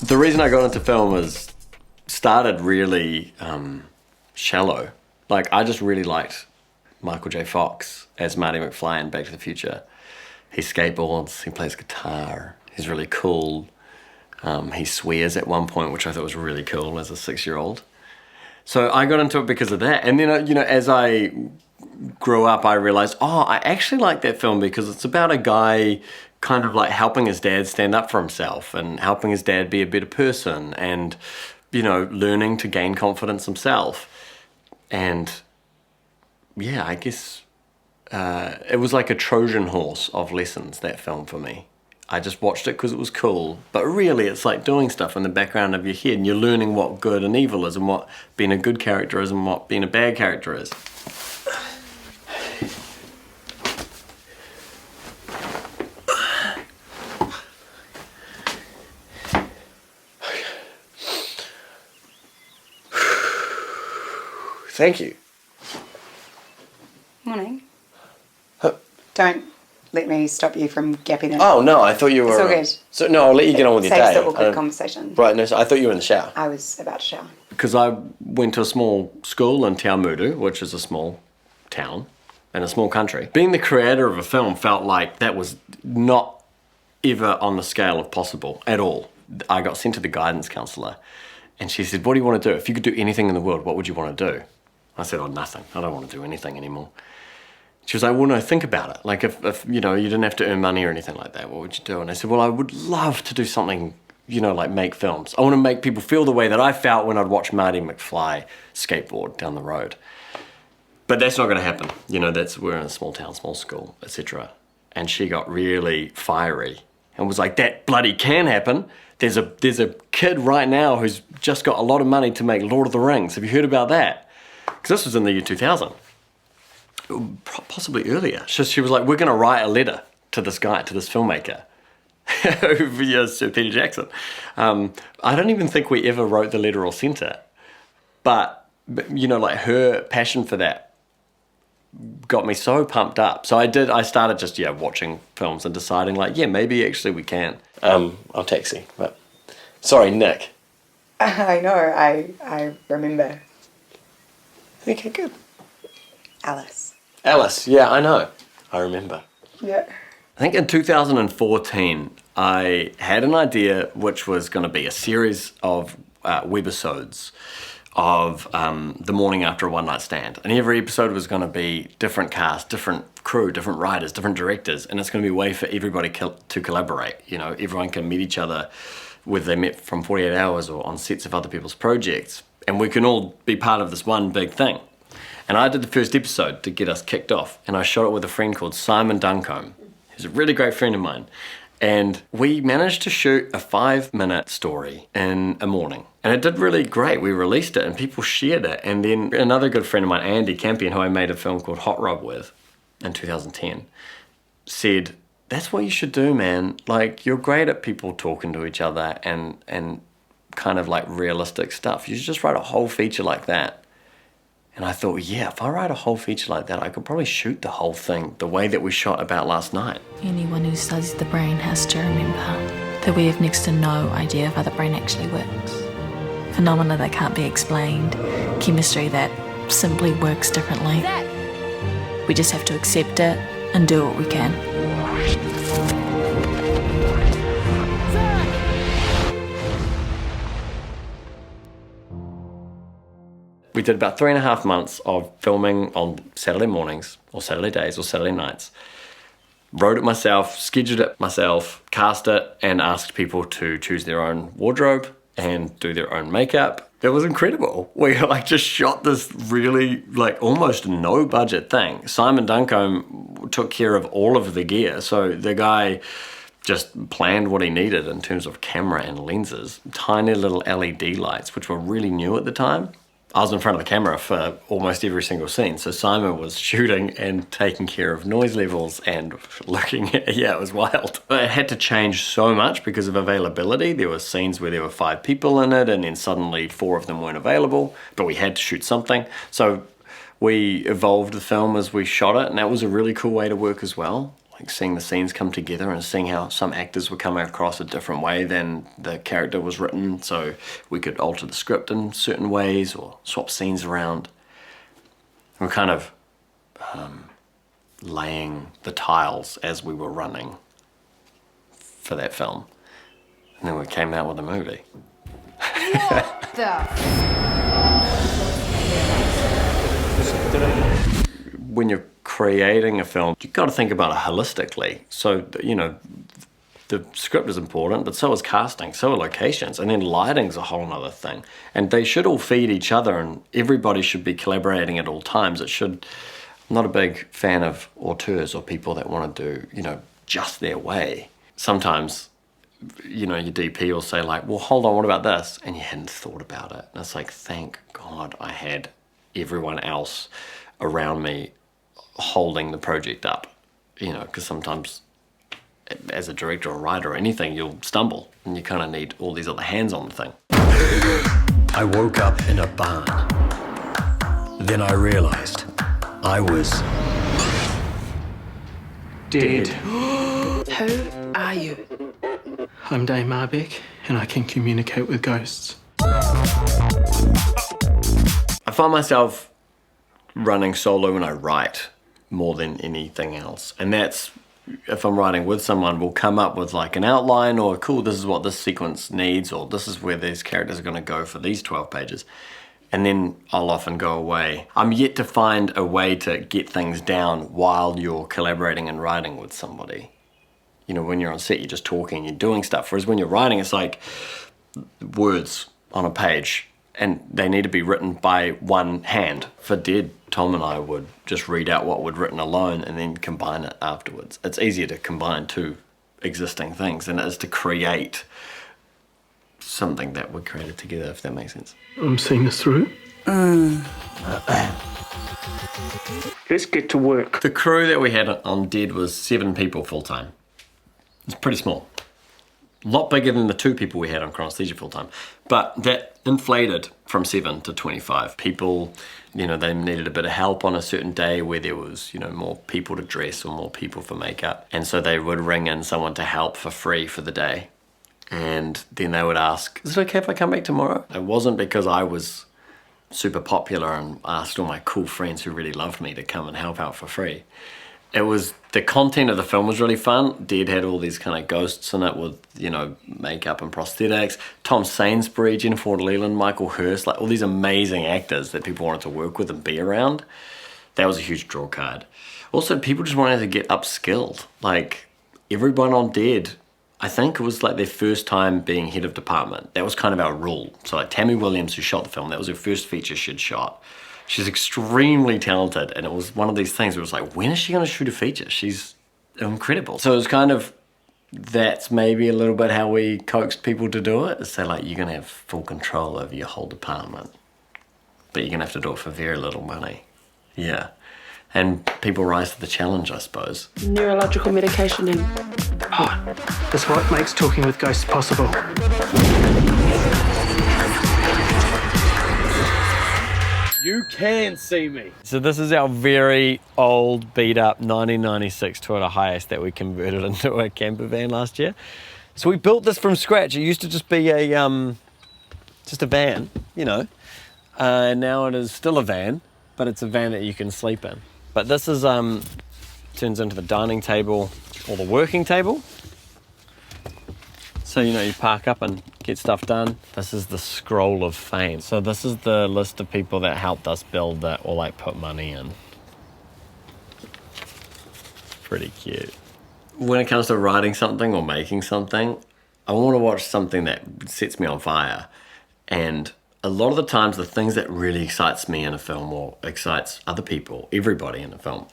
The reason I got into film started really shallow. Like, I just really liked Michael J. Fox as Marty McFly in Back to the Future. He skateboards, he plays guitar, he's really cool. He swears at one point, which I thought was really cool as a 6-year-old. So I got into it because of that. And then, you know, as I grew up, I realized, I actually like that film because it's about a guy kind of like helping his dad stand up for himself and helping his dad be a better person and, you know, learning to gain confidence himself. And yeah, I guess it was like a Trojan horse of lessons, that film for me. I just watched it because it was cool. But really, it's like doing stuff in the background of your head and you're learning what good and evil is and what being a good character is and what being a bad character is. Thank you. Morning. Huh. Don't let me stop you from gapping in. Oh, no, I thought you were... It's all good. So, no, I'll let you get on with your day. Saves the awkward conversation. Right, no, so I thought you were in the shower. I was about to shower. Because I went to a small school in Te Aumutu, which is a small town in a small country. Being the creator of a film felt like that was not ever on the scale of possible at all. I got sent to the guidance counsellor and she said, what do you want to do? If you could do anything in the world, what would you want to do? I said, nothing. I don't want to do anything anymore. She was like, well, no, think about it. Like, if you know, you didn't have to earn money or anything like that, what would you do? And I said, well, I would love to do something, you know, like make films. I want to make people feel the way that I felt when I'd watch Marty McFly skateboard down the road. But that's not going to happen. You know, we're in a small town, small school, etc. And she got really fiery and was like, that bloody can happen. There's a kid right now who's just got a lot of money to make Lord of the Rings. Have you heard about that? Because this was in the year 2000. Possibly earlier. She was like, we're going to write a letter to this guy, to this filmmaker. Yes, Sir Peter Jackson. I don't even think we ever wrote the letter or sent it. But, you know, like her passion for that got me so pumped up. So I started just, watching films and deciding like, maybe actually we can. I'll taxi, but... Sorry, Nick. I know, I remember. Okay, good. Alice, yeah, I know. I remember. Yeah. I think in 2014, I had an idea which was going to be a series of webisodes of the morning after a one-night stand. And every episode was going to be different cast, different crew, different writers, different directors, and it's going to be a way for everybody to collaborate. You know, everyone can meet each other, whether they met from 48 hours or on sets of other people's projects, and we can all be part of this one big thing. And I did the first episode to get us kicked off, and I shot it with a friend called Simon Duncombe, who's a really great friend of mine. And we managed to shoot a 5-minute story in a morning. And it did really great. We released it and people shared it. And then another good friend of mine, Andy Campion, who I made a film called Hot Rod with in 2010, said, that's what you should do, man. Like, you're great at people talking to each other and kind of like realistic stuff. You should just write a whole feature like that. And I thought, if I write a whole feature like that, I could probably shoot the whole thing the way that we shot About Last Night. Anyone who studies the brain has to remember that we have next to no idea of how the brain actually works. Phenomena that can't be explained, chemistry that simply works differently. We just have to accept it and do what we can. We did about 3.5 months of filming on Saturday mornings, or Saturday days, or Saturday nights. Wrote it myself, scheduled it myself, cast it, and asked people to choose their own wardrobe and do their own makeup. It was incredible. We just shot this really almost no budget thing. Simon Duncombe took care of all of the gear, so the guy just planned what he needed in terms of camera and lenses. Tiny little LED lights, which were really new at the time. I was in front of the camera for almost every single scene, so Simon was shooting and taking care of noise levels and looking at, it was wild. It had to change so much because of availability. There were scenes where there were 5 people in it and then suddenly 4 of them weren't available, but we had to shoot something. So we evolved the film as we shot it, and that was a really cool way to work as well. like seeing the scenes come together and seeing how some actors were coming across a different way than the character was written, so we could alter the script in certain ways or swap scenes around. We're kind of laying the tiles as we were running for that film. And then we came out with a movie. What the? When you're creating a film, you've got to think about it holistically. So, you know, the script is important, but so is casting, so are locations, and then lighting's a whole other thing. And they should all feed each other, and everybody should be collaborating at all times. I'm not a big fan of auteurs or people that want to do, you know, just their way. Sometimes, you know, your DP will say like, well, hold on, what about this? And you hadn't thought about it. And it's like, thank God I had everyone else around me holding the project up, you know, because sometimes as a director or writer or anything, you'll stumble and you kind of need all these other hands on the thing. I woke up in a barn. Then I realized I was dead. Who are you? I'm Dame Marbeck, and I can communicate with ghosts. I find myself running solo when I write more than anything else. And that's, if I'm writing with someone, we'll come up with like an outline or, cool, this is what this sequence needs, or this is where these characters are going to go for these 12 pages. And then I'll often go away. I'm yet to find a way to get things down while you're collaborating and writing with somebody. You know, when you're on set, you're just talking, you're doing stuff. Whereas when you're writing, it's like words on a page, and they need to be written by one hand. For Dead, Tom and I would just read out what we'd written alone and then combine it afterwards. It's easier to combine two existing things than it is to create something that we created together, if that makes sense. I'm seeing this through. Let's get to work. The crew that we had on Dead was 7 people full-time. It's pretty small. A lot bigger than the 2 people we had on Chronesthesia full-time. But that inflated from 7 to 25 people. You know, they needed a bit of help on a certain day where there was, you know, more people to dress or more people for makeup. And so they would ring in someone to help for free for the day. And then they would ask, is it okay if I come back tomorrow? It wasn't because I was super popular and asked all my cool friends who really loved me to come and help out for free. It was, the content of the film was really fun. Dead had all these kind of ghosts in it with, you know, makeup and prosthetics. Tom Sainsbury, Jennifer Ward-lealand, Michael Hurst, like all these amazing actors that people wanted to work with and be around. That was a huge draw card. Also, people just wanted to get upskilled. Like, everyone on Dead, I think it was like their first time being head of department. That was kind of our rule. So like Tammy Williams, who shot the film, that was her first feature she'd shot. She's extremely talented, and it was one of these things where it was like, when is she going to shoot a feature? She's incredible. So it was kind of, that's maybe a little bit how we coaxed people to do it. Is say like, you're going to have full control over your whole department, but you're going to have to do it for very little money. Yeah. And people rise to the challenge, I suppose. Neurological medication and... Oh, that's what makes talking with ghosts possible. You can see me. So this is our very old, beat-up 1996 Toyota Hiace that we converted into a camper van last year. So we built this from scratch. It used to just be a just a van, you know. Now it is still a van, but it's a van that you can sleep in. But this is turns into the dining table or the working table. So, you know, you park up and get stuff done. This is the scroll of fame. So this is the list of people that helped us build that or like put money in. Pretty cute. When it comes to writing something or making something, I want to watch something that sets me on fire. And a lot of the times the things that really excites me in a film or excites other people, everybody in a film,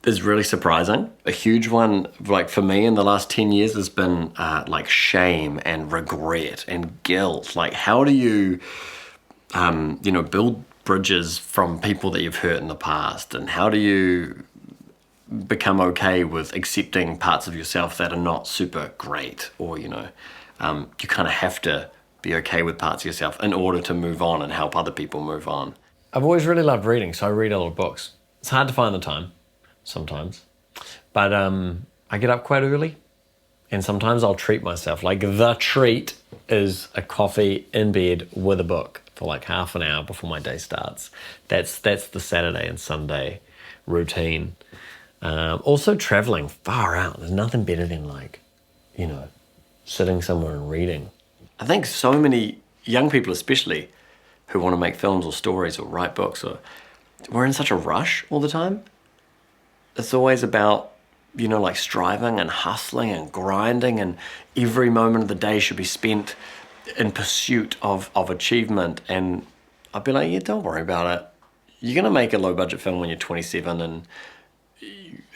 is really surprising. A huge one, like for me in the last 10 years, has been like shame and regret and guilt. Like, how do you, you know, build bridges from people that you've hurt in the past? And how do you become okay with accepting parts of yourself that are not super great? Or, you know, you kind of have to be okay with parts of yourself in order to move on and help other people move on. I've always really loved reading, so I read a lot of books. It's hard to find the time sometimes. But I get up quite early, and sometimes I'll treat myself. Like, the treat is a coffee in bed with a book for like half an hour before my day starts. That's the Saturday and Sunday routine. Also traveling far out. There's nothing better than, like, you know, sitting somewhere and reading. I think so many young people especially who want to make films or stories or write books, we're in such a rush all the time. It's always about, you know, like striving and hustling and grinding, and every moment of the day should be spent in pursuit of achievement. And I'd be like, yeah, don't worry about it. You're going to make a low budget film when you're 27, and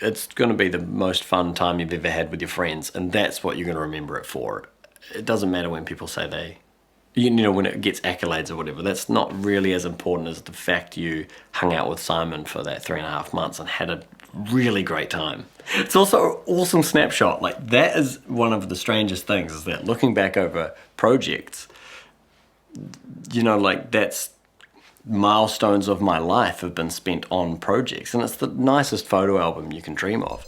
it's going to be the most fun time you've ever had with your friends, and that's what you're going to remember it for. It doesn't matter when people say you know, when it gets accolades or whatever. That's not really as important as the fact you hung out with Simon for that 3.5 months and had a really great time. It's also an awesome snapshot. Like, that is one of the strangest things, is that looking back over projects, you know, like, that's milestones of my life have been spent on projects, and it's the nicest photo album you can dream of.